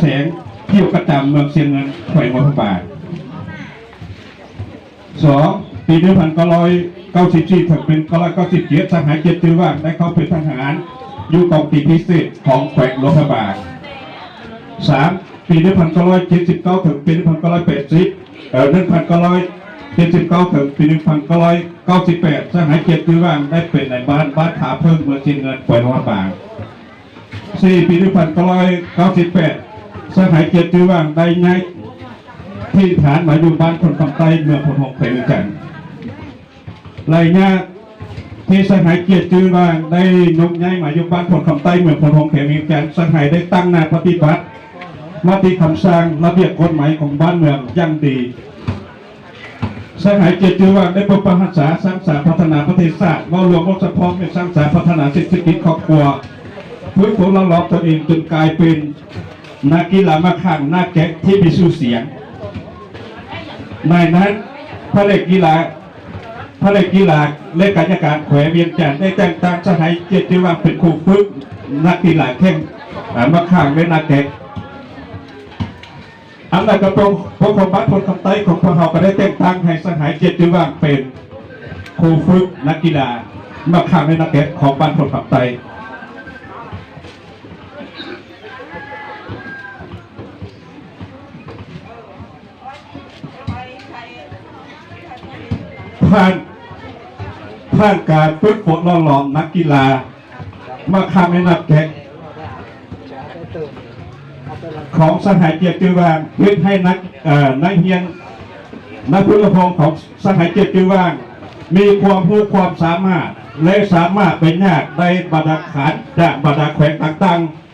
แสงเที่ยวกระจำเมืองเชียงเงินแขวงวัดพระบาท2ปี1994ถึงเป็น1997สหายเกียรติว่าได้เข้าเป็นทหารอยู่กองปีพิเศษของแขวงวัดพระบาท3ปี1979ถึงปี19801979ถึงปี1998สหายเกียรติว่าได้เป็นในบ้านขาเพิ่มเมืองเชียงเงินแขวงวัดพระบาท4ปี1998สหายเกียรติว่าได้ย้ายที่ฐานมาอยู่บ้านคนฝั่งใต้เมืองพนมเปญกันรายงานที่สหายเกียรติว่าได้ยกย้ายมาอยู่บ้านคนฝั่งใต้เมืองพนมเปญกันสหายได้ตั้งหน้าปฏิบัติมติคำสั่งระเบียบกฎหมายของบ้านเมืองอย่างดีสหายเกียรติว่าได้ปกปักรักษาสร้างสรรค์พัฒนาประเทศชาติเรารวมรสพร้อมในสร้างสรรค์พัฒนาเศรษฐกิจครอบครัวพื้นของเราหลอกตัวเองจนกลายเป็นนักกีฬามาข้างหน้าแก๊กที่มีชื่อเสียงในนั้นพระเอกกีฬาและการจัดการแขวงเวียงจันทร์ได้แต่งตั้งสหายเกียรติว่าเป็นครูฝึกนักกีฬาแข่งมาข้างและนักแก๊กอันนั้นก็เป็นพวกคนบ้านคนคำใต้ของพวกเราก็ได้แต่งตั้งให้สหายเกียรติว่าเป็นครูฝึกนักกีฬามาข้างและนักแก๊กของบ้านคนคำใต้ผ่านการฝึกฝนหล่อนักกีฬามาข้ามในนักแข่งของสหายเกียรติว่างเพื่อให้นักเรียนนักพุทธพงศ์ของสหายเกียรติว่างมีความรู้ความสามารถและสามารถเป็นญาติได้บรรดาขานจากบรรดาแขวงต่างๆ